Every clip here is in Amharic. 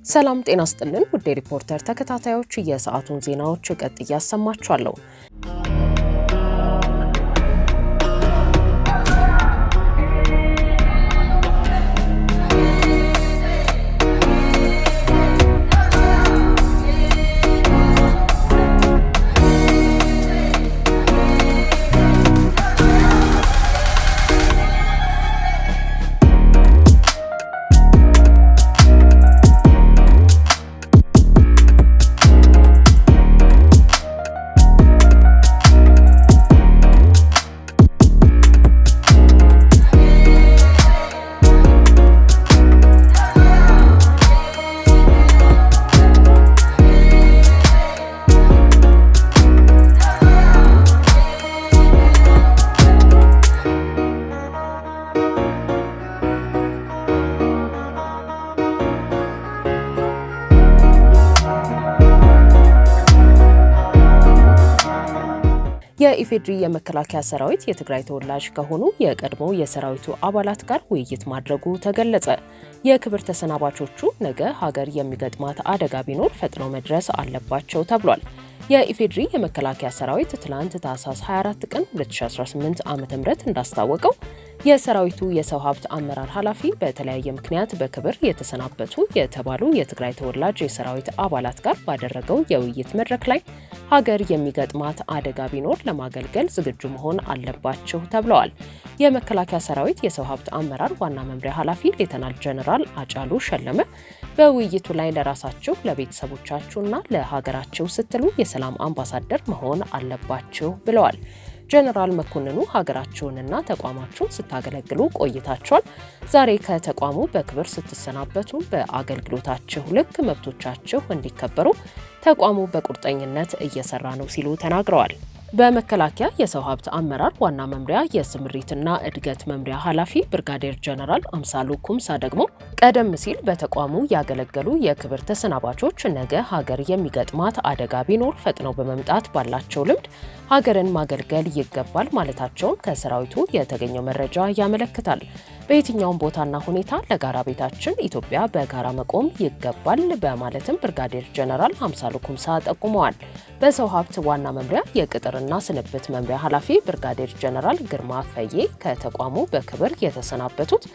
ሰላም ጤና ይስጥልን ውድ ሪፖርተር ተከታታዮች የሰዓቱን ዜናዎች ቀጥዬ አሰማችኋለሁ። የኢፌድሪ የመከላከያ ሰራዊት የትግራይ ተወላጅ ከሆኑ የቀድሞ የሰራዊቱ አባላት ጋር ውይይት ማድረጉ ተገለጸ። የክብር ተሰናባቾቹ ነገ ሀገር የሚገጥማት አደጋ ቢኖር ፈጥነው መድረስ አለባቸው ተብሏል። የኢፌድሪ የመከላከያ ሰራዊት ትላንት ታህሳስ 24 ቀን 2018 ዓ.ም እንዳስታወቀው የሰራዊቱ የሰው ሀብት አመራር ኃላፊ በተለያየ ምክንያት በክብር የተሰናበቱ የተባሉ የትግራይ ተወላጅ የሰራዊት አባላት ጋር ባደረገው የውይይት መድረክ ላይ ሀገር የሚገጥማት አደጋ ቢኖር ለማገልገል ዝግጁ መሆን አለባቸው ተብለዋል። የመከላከያ ሰራዊት የሰው ሀብት አመራር ዋና መምሪያ ኃላፊ ሌተናል ጀነራል አጫሉ ሸለመ በውይይቱ ላይ ለራሳቸው ለቤተሰቦቻቸውና ለሀገራቸው ስትሉ የሰላም አምባሳደር መሆን አለባቸው ብለዋል። ጀነራል መኮንኑ ሀገራቸውንና ተቋማቸውን ስታገለግሉ ቆይታቸዋል። ዛሬ ከተቋሙ በክብር ስትሰናበቱ በአገልግሎታቸው ልክ መብቶቻቸው እንዲከበሩ ተቋሙ በቁርጠኝነት እየሰራ ነው ሲሉ ተናግረዋል። በመከላከያ የሰው ሀብት አመራር ዋና መምሪያ የስምሪትና እድገት መምሪያ ኃላፊ ብርጋዴር ጀነራል አምሳሉ ኩምሳ ደግሞ ቀደም ሲል በተቋሙ ያገለገሉ የክብር ተሰናባቾች ነገ ሀገር የሚገጥማት አደጋ ቢኖር ፈጥነው በመምጣት ባላቸው ልምድ ሀገርን ማገልገል ይገባል ማለታቸውን ከሰራዊቱ የተገኘው መረጃ ያመለክታል። በየትኛውም ቦታና ሁኔታ ለጋራ ቤታችን ኢትዮጵያ በጋራ መቆም ይገባል በማለትም ብርጋዴር ጀነራል አምሳሉ ኩምሳ ጠቁመዋል። በሰው ሀብት ዋና መምሪያ የቅጥርና ስንብት መምሪያ ኃላፊ ብርጋዴር ጀነራል ግርማ ፈዬ ከተቋሙ በክብር የተሰናበቱት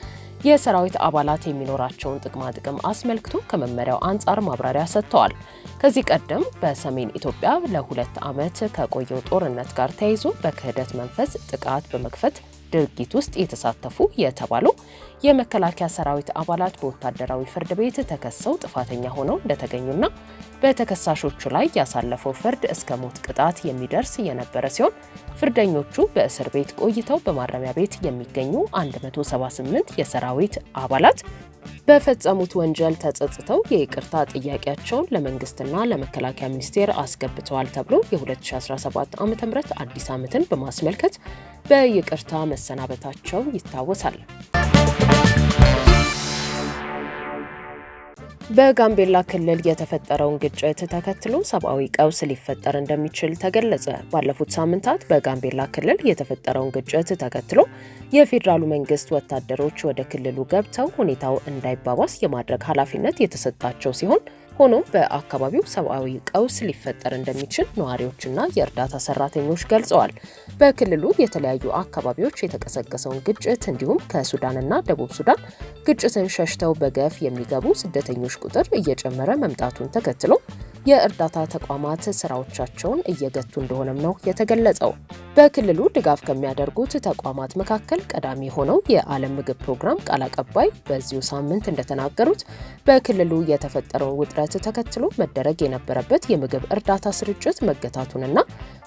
የሰራዊት አባላት የሚኖራቸውን ጥቅም አስመልክቶ ከመመሪያው አንጻር ማብራሪያ ሰጥተዋል። ከዚህ ቀደም በሰሜን ኢትዮጵያ ለ2 ዓመት ከቆየው ጦርነት ጋር ተያይዞ በክህደት መንፈስ ጥቃት በመክፈት ድርጊት ውስጥ የተሳተፉ የተባሉ የመከላከያ ሰራዊት አባላት በወታደራዊ ፍርድ ቤት ተከሰው ጥፋተኛ ሆነው እንደተገኙና በተከሳሾቹ ላይ ያሳለፈው ፍርድ እስከ ሞት ቅጣት የሚደርስ የነበረ ሲሆን ፍርደኞቹ በእስር ቤት ቆይተው በማረሚያ ቤት የሚገኙ 178 የሰራዊት አባላት በፈጸሙት ወንጀል ተጸጽተው የይቅርታ ጥያቄያቸውን ለመንግስትና ለመከላከያ ሚኒስቴር አስገብተዋል ተብሎ የ2017 ዓ.ም አዲስ ዓመትን በማስመልከት በይቅርታ መሰናበታቸው ይታወሳል። በጋምቤላ ክልል የተፈጠረውን ግጭት ተከትሎ ሰብአዊ ቀውስ ሊፈጠር እንደሚችል ተገለጸ። ባለፉት ሳምንታት በጋምቤላ ክልል የተፈጠረውን ግጭት ተከትሎ የፌዴራሉ መንግስት ወታደሮች ወደ ክልሉ ገብተው ሁኔታው እንዳይባባስ የማድረግ ኃላፊነት የተሰጣቸው ሲሆን ሆኖም በአካባቢው ሰብአዊ ቀውስ ሊፈጠር እንደሚችል ነዋሪዎችና የእርዳታ ሰራተኞች ገልጸዋል። በክልሉ የተለያዩ አካባቢዎች የተቀሰቀሰውን ግጭት እንዲሁም ከሱዳንና ደቡብ ሱዳን ግጭትን ሸሽተው በገፍ የሚገቡ ስደተኞች ቁጥር እየጨመረ መምጣቱን ተከትሎ የእርዳታ ተቋማት ስራዎቻቸውን እየገቱ እንደሆነም ነው የተገለጸው። በክልሉ ድጋፍ ከሚያደርጉት ተቋማት መካከል ቀዳሚ ሆነው የዓለም ምግብ ፕሮግራም ቃል አቀባይ በዚሁ ሳምንት እንደተናገሩት በክልሉ የተፈጠረውን ውጥረት ተከትሎ መደረግ የነበረበት የምግብ እርዳታ ስርጭት መገታቱንና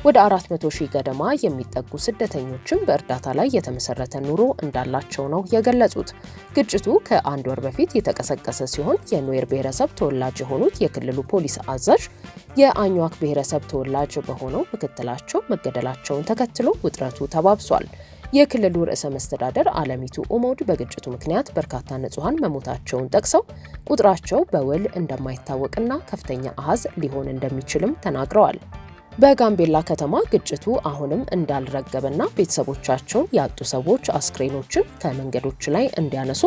ወደ 400,000 ገደማ የሚጠጉ ስደተኞችም በእርዳታ ላይ የተመሰረተ ኑሮ እንዳላቸው ነው የገለጹት። ግጭቱ ከአንድ ወር በፊት የተቀሰቀሰ ሲሆን የኑዌር ብሔረሰብ ተወላጅ የሆኑት የክልሉ ፖሊስ አዛዥ የአኟክ ብሔረሰብ ተወላጅ በሆነው ምክትላቸው መገደላቸውን ተከትሎ ውጥረቱ ተባብሷል። የክልሉ ርዕሰ መስተዳደር አለሚቱ ኡሞድ በግጭቱ ምክንያት በርካታ ንጹሃን መሞታቸውን ጠቅሰው ቁጥራቸው በውል እንደማይታወቅና ከፍተኛ አሃዝ ሊሆን እንደሚችልም ተናግረዋል። በጋምቤላ ከተማ ግጭቱ አሁንም እንዳልረገበና ቤተሰቦቻቸውን ያጡ ሰዎች አስክሬኖችን ከመንገዶች ላይ እንዲያነሱ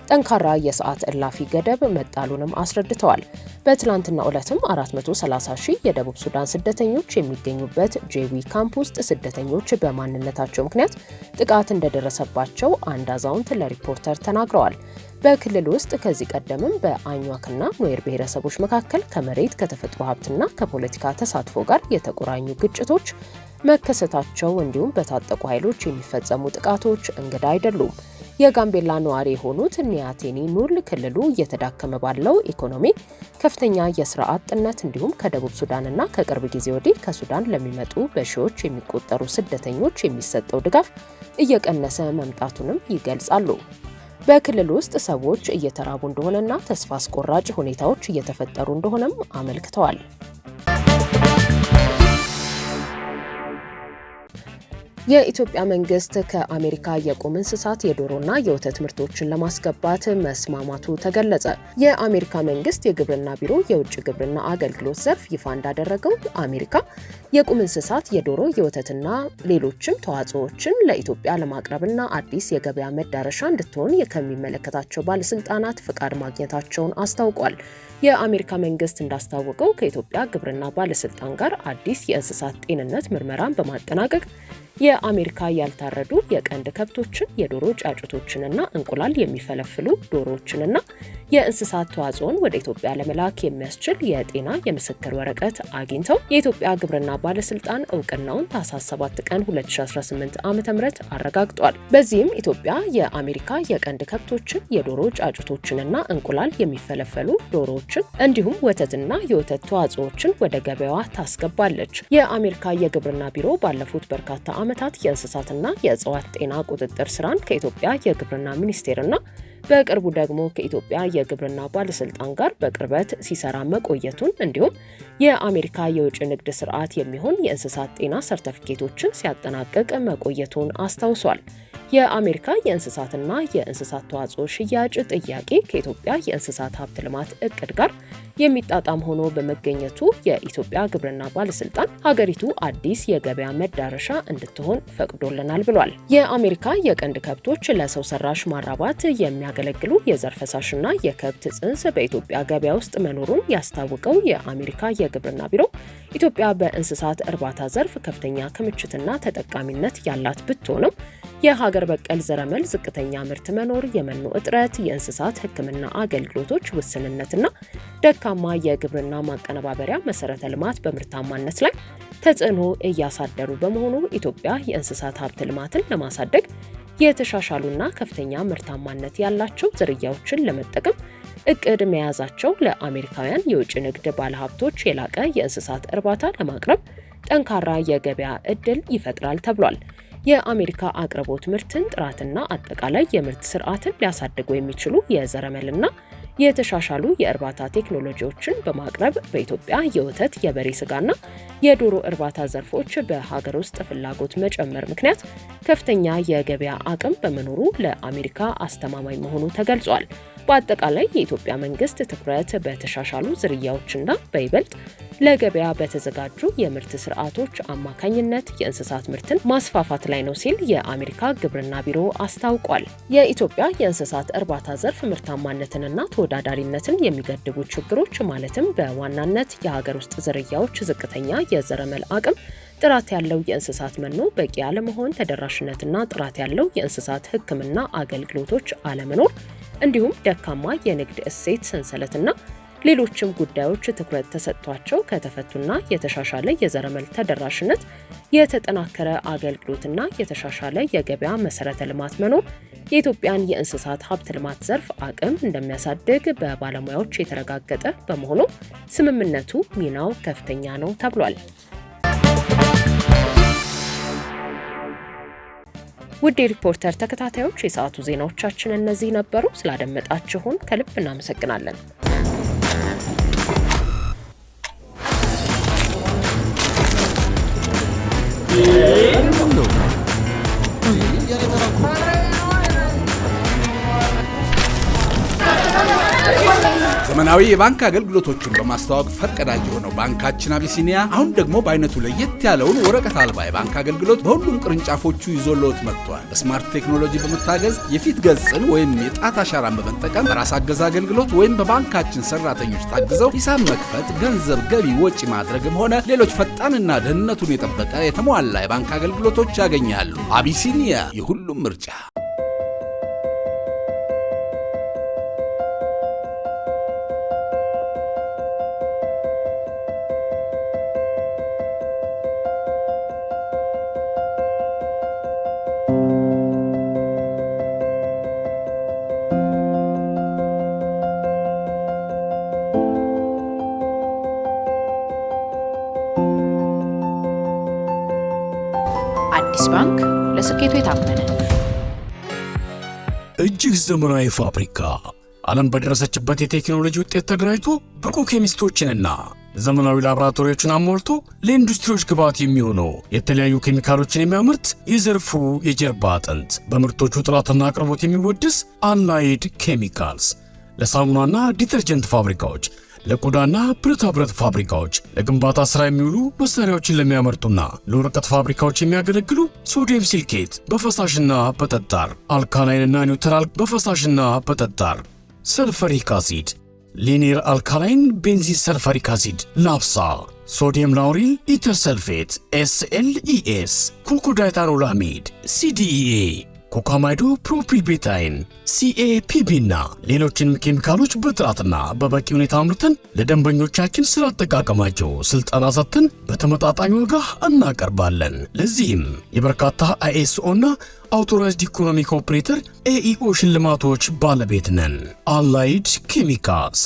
ጠንካራ የሰዓት እላፊ ገደብ መጣሉንም አስረድተዋል። በትላንትናው ዕለትም 430 ሺህ የደቡብ ሱዳን ስደተኞች የሚገኙበት ጄዊ ካምፕ ውስጥ ስደተኞች በማንነታቸው ምክንያት ጥቃት እንደደረሰባቸው አንድ አዛውንት ለሪፖርተር ተናግረዋል። በክልል ውስጥ ከዚህ ቀደምም በአኟክና ኑዌር ብሔረሰቦች መካከል ከመሬት ከተፈጥሮ ሀብትና ከፖለቲካ ተሳትፎ ጋር የተቆራኙ ግጭቶች መከሰታቸው እንዲሁም በታጠቁ ኃይሎች የሚፈጸሙ ጥቃቶች እንግዳ አይደሉም። የጋምቤላ ነዋሪ የሆኑት ኒያቴኒ ኑል ክልሉ እየተዳከመ ባለው ኢኮኖሚ፣ ከፍተኛ የስራ አጥነት እንዲሁም ከደቡብ ሱዳንና ከቅርብ ጊዜ ወዲህ ከሱዳን ለሚመጡ በሺዎች የሚቆጠሩ ስደተኞች የሚሰጠው ድጋፍ እየቀነሰ መምጣቱንም ይገልጻሉ። በክልል ውስጥ ሰዎች እየተራቡ እንደሆነና ተስፋ አስቆራጭ ሁኔታዎች እየተፈጠሩ እንደሆነም አመልክተዋል። የኢትዮጵያ መንግስት ከአሜሪካ የቁም እንስሳት የዶሮና የወተት ምርቶችን ለማስገባት መስማማቱ ተገለጸ። የአሜሪካ መንግስት የግብርና ቢሮ የውጭ ግብርና አገልግሎት ዘርፍ ይፋ እንዳደረገው አሜሪካ የቁም እንስሳት የዶሮ፣ የወተትና ሌሎችም ተዋጽኦዎችን ለኢትዮጵያ ለማቅረብና አዲስ የገበያ መዳረሻ እንድትሆን ከሚመለከታቸው ባለስልጣናት ፍቃድ ማግኘታቸውን አስታውቋል። የአሜሪካ መንግስት እንዳስታወቀው ከኢትዮጵያ ግብርና ባለስልጣን ጋር አዲስ የእንስሳት ጤንነት ምርመራን በማጠናቀቅ የአሜሪካ ያልታረዱ የቀንድ ከብቶችን፣ የዶሮ ጫጩቶችንና እንቁላል የሚፈለፍሉ ዶሮዎችንና የእንስሳት ተዋጽኦን ወደ ኢትዮጵያ ለመላክ የሚያስችል የጤና የምስክር ወረቀት አግኝተው የኢትዮጵያ ግብርና ባለስልጣን እውቅናውን ታህሳስ 7 ቀን 2018 ዓ.ም አረጋግጧል። በዚህም ኢትዮጵያ የአሜሪካ የቀንድ ከብቶችን፣ የዶሮ ጫጩቶችንና እንቁላል የሚፈለፈሉ ዶሮዎችን እንዲሁም ወተትና የወተት ተዋጽኦዎችን ወደ ገበያዋ ታስገባለች። የአሜሪካ የግብርና ቢሮ ባለፉት በርካታ ዓመታት የእንስሳትና የእጽዋት ጤና ቁጥጥር ስራን ከኢትዮጵያ የግብርና ሚኒስቴርና በቅርቡ ደግሞ ከኢትዮጵያ የግብርና ባለስልጣን ጋር በቅርበት ሲሰራ መቆየቱን እንዲሁም የአሜሪካ የውጭ ንግድ ስርዓት የሚሆን የእንስሳት ጤና ሰርተፊኬቶችን ሲያጠናቅቅ መቆየቱን አስታውሷል። የአሜሪካ የእንስሳትና የእንስሳት ተዋጽኦ ሽያጭ ጥያቄ ከኢትዮጵያ የእንስሳት ሀብት ልማት እቅድ ጋር የሚጣጣም ሆኖ በመገኘቱ የኢትዮጵያ ግብርና ባለስልጣን ሀገሪቱ አዲስ የገበያ መዳረሻ እንድትሆን ፈቅዶልናል ብሏል። የአሜሪካ የቀንድ ከብቶች ለሰው ሰራሽ ማራባት የሚያገለግሉ የዘር ፈሳሽና የከብት ጽንስ በኢትዮጵያ ገበያ ውስጥ መኖሩን ያስታወቀው የአሜሪካ የግብርና ቢሮ ኢትዮጵያ በእንስሳት እርባታ ዘርፍ ከፍተኛ ክምችትና ተጠቃሚነት ያላት ብትሆንም የሀገር በቀል ዘረመል ዝቅተኛ ምርት መኖር፣ የመኖ እጥረት፣ የእንስሳት ሕክምና አገልግሎቶች ውስንነትና ደካማ የግብርና ማቀነባበሪያ መሰረተ ልማት በምርታማነት ላይ ተጽዕኖ እያሳደሩ በመሆኑ ኢትዮጵያ የእንስሳት ሀብት ልማትን ለማሳደግ የተሻሻሉና ከፍተኛ ምርታማነት ያላቸው ዝርያዎችን ለመጠቀም እቅድ መያዛቸው ለአሜሪካውያን የውጭ ንግድ ባለሀብቶች የላቀ የእንስሳት እርባታ ለማቅረብ ጠንካራ የገበያ እድል ይፈጥራል ተብሏል። የአሜሪካ አቅርቦት ምርትን ጥራትና አጠቃላይ የምርት ስርዓትን ሊያሳድጉ የሚችሉ የዘረመልና የተሻሻሉ የእርባታ ቴክኖሎጂዎችን በማቅረብ በኢትዮጵያ የወተት፣ የበሬ ስጋና የዶሮ እርባታ ዘርፎች በሀገር ውስጥ ፍላጎት መጨመር ምክንያት ከፍተኛ የገበያ አቅም በመኖሩ ለአሜሪካ አስተማማኝ መሆኑ ተገልጿል። በአጠቃላይ የኢትዮጵያ መንግስት ትኩረት በተሻሻሉ ዝርያዎችና በይበልጥ ለገበያ በተዘጋጁ የምርት ስርዓቶች አማካኝነት የእንስሳት ምርትን ማስፋፋት ላይ ነው ሲል የአሜሪካ ግብርና ቢሮ አስታውቋል። የኢትዮጵያ የእንስሳት እርባታ ዘርፍ ምርታማነትንና ተወዳዳሪነትን የሚገድቡ ችግሮች ማለትም በዋናነት የሀገር ውስጥ ዝርያዎች ዝቅተኛ የዘረመል አቅም፣ ጥራት ያለው የእንስሳት መኖ በቂ አለመሆን፣ ተደራሽነትና ጥራት ያለው የእንስሳት ሕክምና አገልግሎቶች አለመኖር እንዲሁም ደካማ የንግድ እሴት ሰንሰለትና ሌሎችም ጉዳዮች ትኩረት ተሰጥቷቸው ከተፈቱና የተሻሻለ የዘረመል ተደራሽነት፣ የተጠናከረ አገልግሎትና የተሻሻለ የገበያ መሰረተ ልማት መኖር የኢትዮጵያን የእንስሳት ሀብት ልማት ዘርፍ አቅም እንደሚያሳድግ በባለሙያዎች የተረጋገጠ በመሆኑ ስምምነቱ ሚናው ከፍተኛ ነው ተብሏል። ውድ የሪፖርተር ተከታታዮች የሰዓቱ ዜናዎቻችን እነዚህ ነበሩ። ስላደመጣችሁን ከልብ እናመሰግናለን። ዘመናዊ የባንክ አገልግሎቶችን በማስተዋወቅ ፈርቀዳጅ የሆነው ባንካችን አቢሲኒያ አሁን ደግሞ በአይነቱ ለየት ያለውን ወረቀት አልባ የባንክ አገልግሎት በሁሉም ቅርንጫፎቹ ይዞልዎት መጥቷል። በስማርት ቴክኖሎጂ በመታገዝ የፊት ገጽን ወይም የጣት አሻራን በመጠቀም በራስ አገዝ አገልግሎት ወይም በባንካችን ሰራተኞች ታግዘው ሂሳብ መክፈት፣ ገንዘብ ገቢ ወጪ ማድረግም ሆነ ሌሎች ፈጣንና ደህንነቱን የጠበቀ የተሟላ የባንክ አገልግሎቶች ያገኛሉ። አቢሲኒያ የሁሉም ምርጫ። አዲስ ባንክ ለስኬቱ የታመነ እጅግ ዘመናዊ ፋብሪካ ዓለም በደረሰችበት የቴክኖሎጂ ውጤት ተደራጅቶ ብቁ ኬሚስቶችንና ዘመናዊ ላቦራቶሪዎችን አሟልቶ ለኢንዱስትሪዎች ግብዓት የሚሆኑ የተለያዩ ኬሚካሎችን የሚያመርት የዘርፉ የጀርባ አጥንት በምርቶቹ ጥራትና አቅርቦት የሚወደስ አላይድ ኬሚካልስ ለሳሙናና ዲተርጀንት ፋብሪካዎች፣ ለቆዳና ብረታ ብረት ፋብሪካዎች፣ ለግንባታ ሥራ የሚውሉ መሳሪያዎችን ለሚያመርቱና ለወረቀት ፋብሪካዎች የሚያገለግሉ ሶዲየም ሲልኬት በፈሳሽና በጠጣር፣ አልካላይንና ኒውትራል በፈሳሽና በጠጣር፣ ሰልፈሪክ አሲድ፣ ሊኒየር አልካላይን ቤንዚን ሰልፈሪክ አሲድ፣ ላፕሳ፣ ሶዲየም ላውሪል ኢተር ሰልፌት፣ SLES፣ ኮኮዳይታኖላሚድ፣ CDEA፣ ኮካማይዶ ፕሮፒል ቤታይን፣ CAPB እና ሌሎችንም ኬሚካሎች በጥራትና በበቂ ሁኔታ አምርተን ለደንበኞቻችን ስለ አጠቃቀማቸው ስልጠና ሰጥተን በተመጣጣኝ ዋጋ እናቀርባለን። ለዚህም የበርካታ ISO እና አውቶራይዝድ ኢኮኖሚክ ኦፕሬተር AEO ሽልማቶች ባለቤት ነን። አላይድ ኬሚካልስ